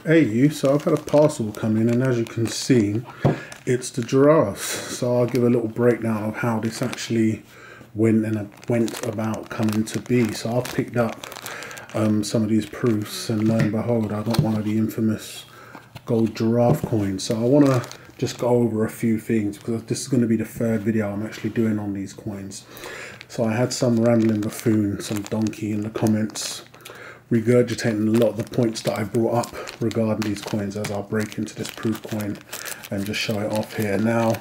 Hey you, so I've had a parcel come in, and as you can see, it's the giraffes. So I'll give a little breakdown of how this actually went about coming to be. So I've picked up some of these proofs, and lo and behold, I got one of the infamous gold giraffe coins. So I want to just go over a few things because this is going to be the third video I'm actually doing on these coins. So I had some rambling buffoon, some donkey in the comments, regurgitating a lot of the points that I brought up regarding these coins, as I'll break into this proof coin and just show it off here. Now,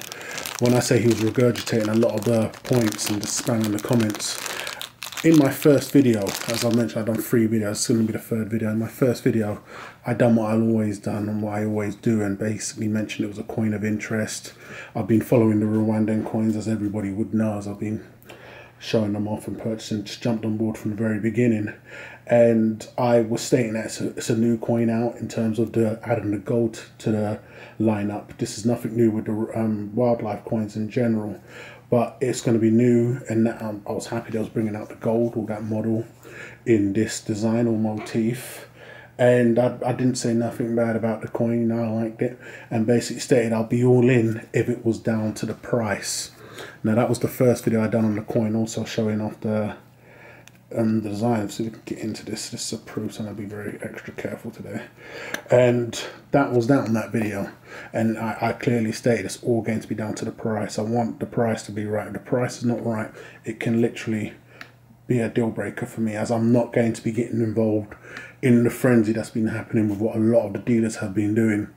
when I say he was regurgitating a lot of the points and just spamming the comments, in my first video, as I mentioned, I've done 3 videos, it's going to be the third video. In my first video, I done what I've always done and what I always do, and basically mentioned it was a coin of interest. I've been following the Rwandan coins, as everybody would know, as I've been showing them off and purchasing, just jumped on board from the very beginning. And I was stating that it's a new coin out in terms of adding the gold to the lineup. This is nothing new with the wildlife coins in general, but it's going to be new. And I was happy that I was bringing out the gold, or that model in this design or motif. And I didn't say nothing bad about the coin, you know, I liked it, and basically stated I'll be all in if it was down to the price. Now that was the first video I done on the coin, also showing off the design. So we can get into this. This is a proof, so I'll be very extra careful today. And that was that on that video. And I clearly stated it's all going to be down to the price. I want the price to be right. If the price is not right, it can literally be a deal breaker for me, as I'm not going to be getting involved in the frenzy that's been happening with what a lot of the dealers have been doing.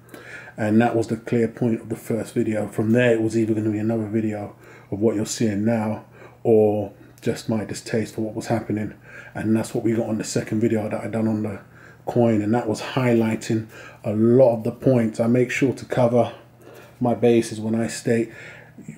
And that was the clear point of the first video. From there, it was either going to be another video of what you're seeing now, or just my distaste for what was happening. And that's what we got on the second video that I done on the coin, and that was highlighting a lot of the points. I make sure to cover my bases when I state,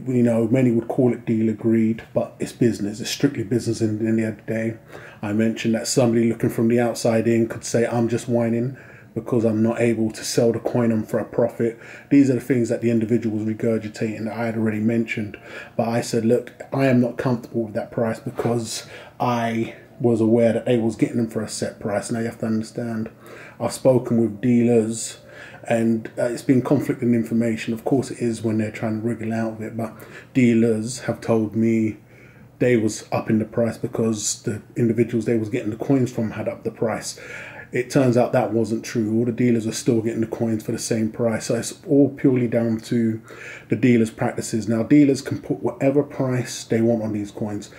you know, many would call it dealer greed, but it's business. It's strictly business in the end of the day. I mentioned that somebody looking from the outside in could say I'm just whining because I'm not able to sell the coin on for a profit. These are the things that the individual was regurgitating that I had already mentioned. But I said, look, I am not comfortable with that price because I was aware that they was getting them for a set price. Now you have to understand, I've spoken with dealers, and it's been conflicting information. Of course it is when they're trying to wriggle out of it, but dealers have told me they was upping the price because the individuals they was getting the coins from had upped the price. It turns out that wasn't true. All the dealers are still getting the coins for the same price. So it's all purely down to the dealers' practices. Now, dealers can put whatever price they want on these coins.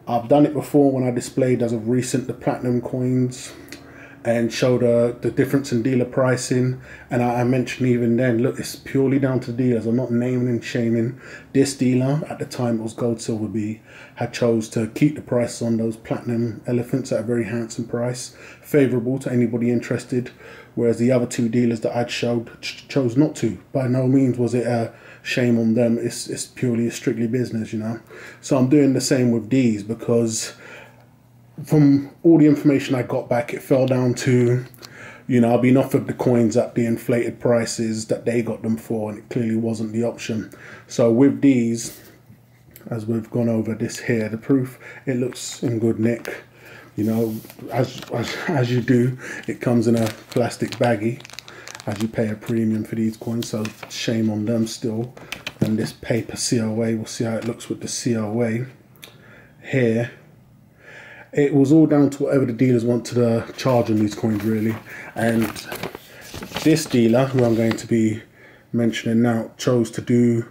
I've done it before when I displayed, as of recent, the platinum coins and showed the difference in dealer pricing. And I mentioned even then, look, it's purely down to the dealers. I'm not naming and shaming. This dealer, at the time it was Gold Silver B, had chose to keep the prices on those platinum elephants at a very handsome price, favourable to anybody interested, whereas the other 2 dealers that I'd showed chose not to. By no means was it a shame on them. It's purely strictly business, you know. So I'm doing the same with these, because from all the information I got back, it fell down to, you know, I've been offered the coins at the inflated prices that they got them for, and it clearly wasn't the option. So with these, as we've gone over this here, the proof, it looks in good nick. You know, as you do, it comes in a plastic baggie, as you pay a premium for these coins, so shame on them still. And this paper COA, we'll see how it looks with the COA here. It was all down to whatever the dealers want to charge on these coins, really. And this dealer, who I'm going to be mentioning now, chose to do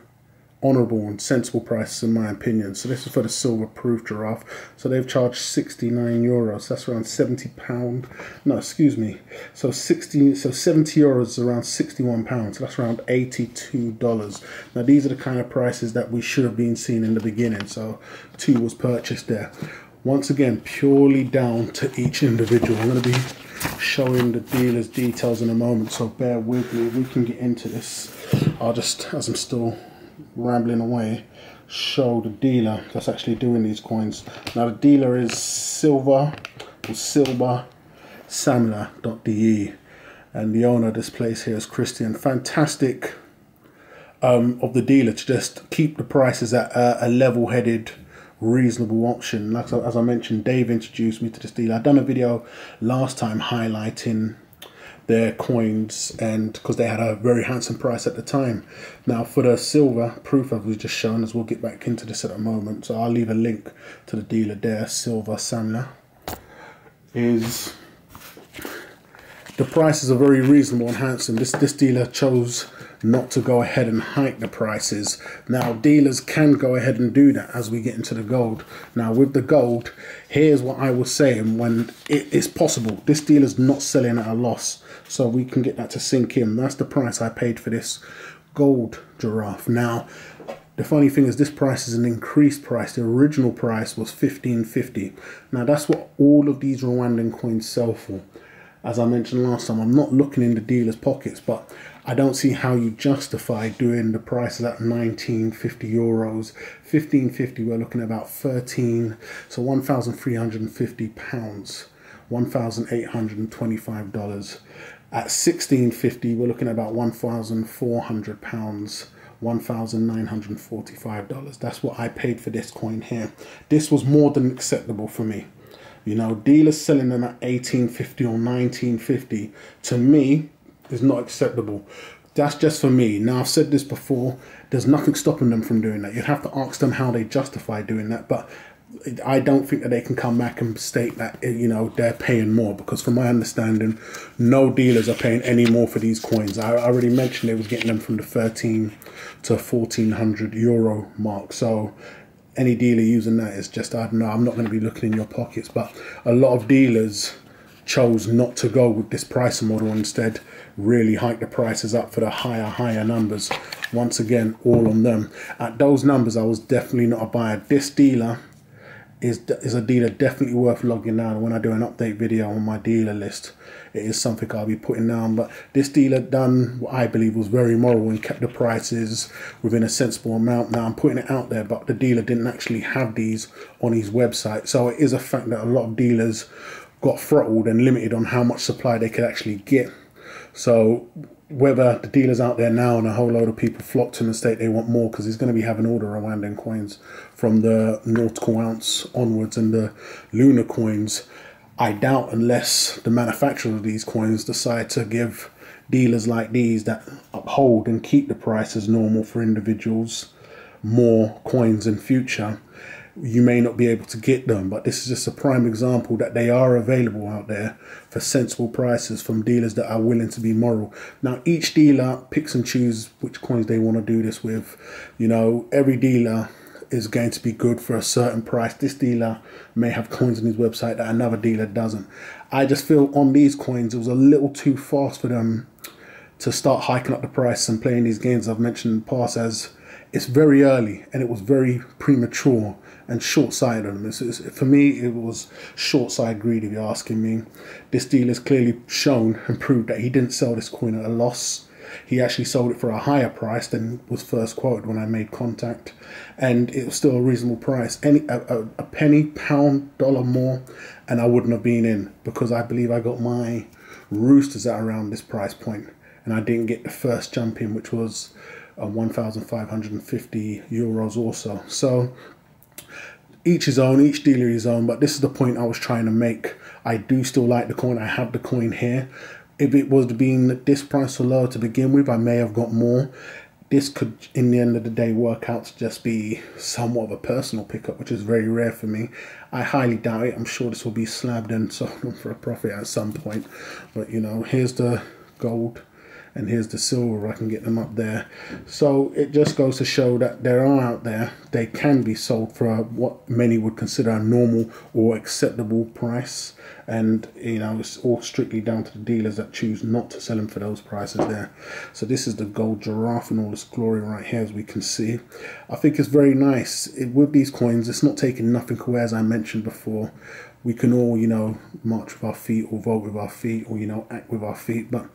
honourable and sensible prices, in my opinion. So this is for the silver proof giraffe. So they've charged €69. That's around £70. No, excuse me. So 70 euros is around £61. So that's around $82. Now these are the kind of prices that we should have been seeing in the beginning. So 2 was purchased there. Once again, purely down to each individual. I'm going to be showing the dealer's details in a moment, so bear with me. We can get into this. I'll just, as I'm still rambling away, show the dealer that's actually doing these coins. Now the dealer is silversamler.de, and the owner of this place here is Christian. Fantastic of the dealer to just keep the prices at a level-headed, reasonable option. Like, as I mentioned, Dave introduced me to this dealer. I've done a video last time highlighting their coins, and because they had a very handsome price at the time. Now for the silver proof, as we've just shown, as we'll get back into this at a moment, so I'll leave a link to the dealer there. Silver Samla is, the prices are very reasonable and handsome. This dealer chose not to go ahead and hike the prices. Now dealers can go ahead and do that as we get into the gold. Now with the gold, here's what I was saying, when it is possible, this dealer's not selling at a loss, so we can get that to sink in. That's the price I paid for this gold giraffe. Now the funny thing is, this price is an increased price. The original price was $15.50. Now that's what all of these Rwandan coins sell for. As I mentioned last time, I'm not looking in the dealer's pockets, but I don't see how you justify doing the prices at 1950 euros, 1550. We're looking at about 13, so 1,350 pounds, $1,825. At 1650, we're looking at about 1,400 pounds, $1,945. That's what I paid for this coin here. This was more than acceptable for me. You know, dealers selling them at 1850 or 1950, to me, is not acceptable. That's just for me. Now, I've said this before, there's nothing stopping them from doing that. You'd have to ask them how they justify doing that, but I don't think that they can come back and state that, you know, they're paying more, because from my understanding, no dealers are paying any more for these coins. I already mentioned they was getting them from the 13 to 1400 euro mark. So any dealer using that is just, I don't know, I'm not going to be looking in your pockets. But a lot of dealers chose not to go with this pricing model, instead really hike the prices up for the higher numbers. Once again, all on them. At those numbers, I was definitely not a buyer. This dealer is a dealer definitely worth logging down. When I do an update video on my dealer list, it is something I'll be putting down. But this dealer done what I believe was very moral and kept the prices within a sensible amount. Now I'm putting it out there, but the dealer didn't actually have these on his website, so it is a fact that a lot of dealers got throttled and limited on how much supply they could actually get. So whether the dealers out there now, and a whole load of people flock to him and state they want more, because he's going to be having all the Rwandan coins from the nautical ounce onwards and the lunar coins, I doubt, unless the manufacturers of these coins decide to give dealers like these that uphold and keep the prices normal for individuals more coins in future, you may not be able to get them. But this is just a prime example that they are available out there for sensible prices from dealers that are willing to be moral. Now each dealer picks and chooses which coins they want to do this with. You know, every dealer is going to be good for a certain price. This dealer may have coins on his website that another dealer doesn't. I just feel on these coins it was a little too fast for them to start hiking up the price and playing these games I've mentioned in the past, as it's very early and it was very premature and short-sighted. For me, it was short-sighted greed, if you're asking me. This dealer's clearly shown and proved that he didn't sell this coin at a loss. He actually sold it for a higher price than was first quoted when I made contact, and it was still a reasonable price. A penny, pound, dollar more, and I wouldn't have been in, because I believe I got my roosters at around this price point, and I didn't get the first jump in, which was 1,550 euros or so. So each his own, each dealer his own, but this is the point I was trying to make. I do still like the coin. I have the coin here. If it was being this price or lower to begin with, I may have got more. This could, in the end of the day, work out to just be somewhat of a personal pickup, which is very rare for me. I highly doubt it. I'm sure this will be slabbed and sold for a profit at some point. But, you know, here's the gold and here's the silver. I can get them up there. So it just goes to show that there are out there, they can be sold for what many would consider a normal or acceptable price. And, you know, it's all strictly down to the dealers that choose not to sell them for those prices there. So this is the gold giraffe in all its glory right here, as we can see. I think it's very nice. With these coins, it's not taking nothing away, as I mentioned before. We can all, you know, march with our feet or vote with our feet or, you know, act with our feet. But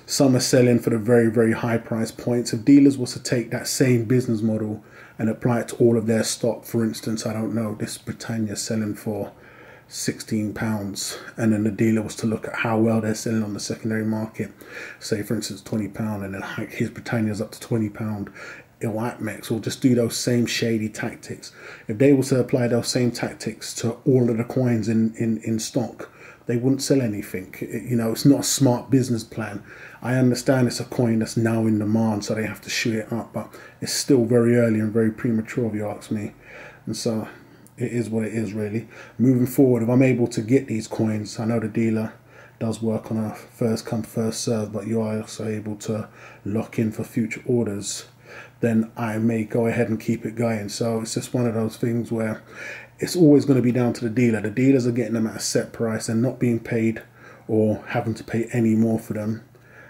some are selling for the very, very high price points. If dealers was to take that same business model and apply it to all of their stock, for instance, I don't know, this Britannia selling for £16, and then the dealer was to look at how well they're selling on the secondary market, say for instance £20, and then his Britannia's up to £20, ATMEX will just do those same shady tactics. If they were to apply those same tactics to all of the coins in stock, they wouldn't sell anything. You know, it's not a smart business plan. I understand it's a coin that's now in demand, so they have to shoot it up, but it's still very early and very premature, if you ask me. And so it is what it is, really. Moving forward, if I'm able to get these coins, I know the dealer does work on a first come first serve, but you are also able to lock in for future orders, then I may go ahead and keep it going. So it's just one of those things where it's always going to be down to the dealer. The dealers are getting them at a set price and not being paid or having to pay any more for them.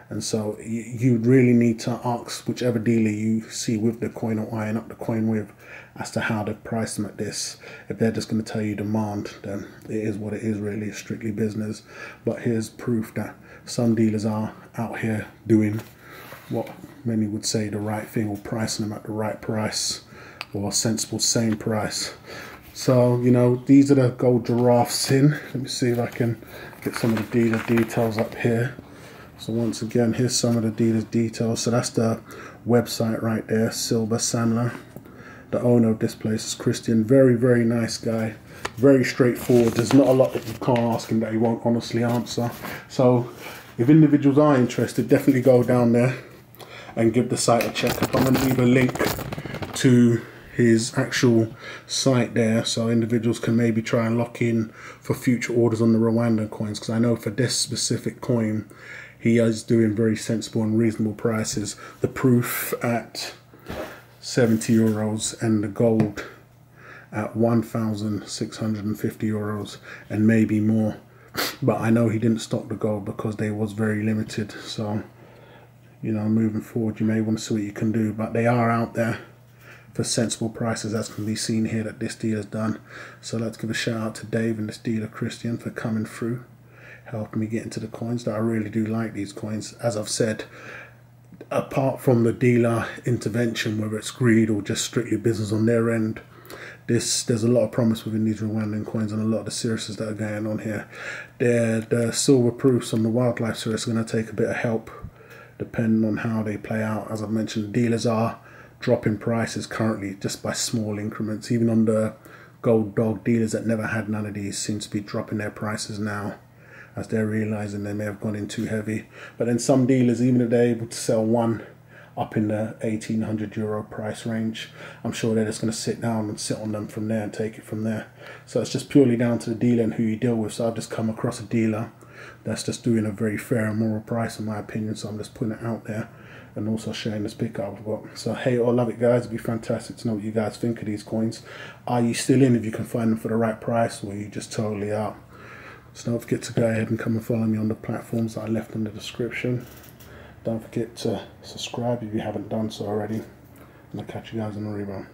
And so you really need to ask whichever dealer you see with the coin or eyeing up the coin with as to how they've priced them at this. If they're just going to tell you demand, then it is what it is, really. It's strictly business. But here's proof that some dealers are out here doing what many would say the right thing, or pricing them at the right price or a sensible same price. So, you know, these are the gold giraffes in. Let me see if I can get some of the dealer details up here. So once again, here's some of the dealer's details. So that's the website right there, Silver Sandler. The owner of this place is Christian. Very, very nice guy. Very straightforward. There's not a lot that you can't ask him that he won't honestly answer. So if individuals are interested, definitely go down there and give the site a check up. I'm going to leave a link to his actual site there, so individuals can maybe try and lock in for future orders on the Rwandan coins, because I know for this specific coin he is doing very sensible and reasonable prices. The proof at 70 euros and the gold at 1,650 euros and maybe more. But I know he didn't stock the gold because they was very limited. So, you know, moving forward, you may want to see what you can do. But they are out there for sensible prices, as can be seen here that this dealer's done. So let's give a shout out to Dave and this dealer Christian for coming through, helping me get into the coins. That I really do like these coins. As I've said, apart from the dealer intervention, whether it's greed or just strictly business on their end, there's a lot of promise within these Rwandan coins and a lot of the series that are going on here. The silver proofs on the wildlife series are going to take a bit of help depending on how they play out. As I've mentioned, dealers are dropping prices currently just by small increments. Even on the gold dog, dealers that never had none of these seem to be dropping their prices now, as they're realizing they may have gone in too heavy. But then some dealers, even if they're able to sell one up in the 1,800 euro price range, I'm sure they're just going to sit down and sit on them from there and take it from there. So it's just purely down to the dealer and who you deal with. So I've just come across a dealer that's just doing a very fair and moral price in my opinion, so I'm just putting it out there and also sharing this pick I've got. So hate or love it, guys. It'd be fantastic to know what you guys think of these coins. Are you still in if you can find them for the right price, or are you just totally out? So don't forget to go ahead and come and follow me on the platforms that I left in the description. Don't forget to subscribe if you haven't done so already. And I'll catch you guys in the rebound.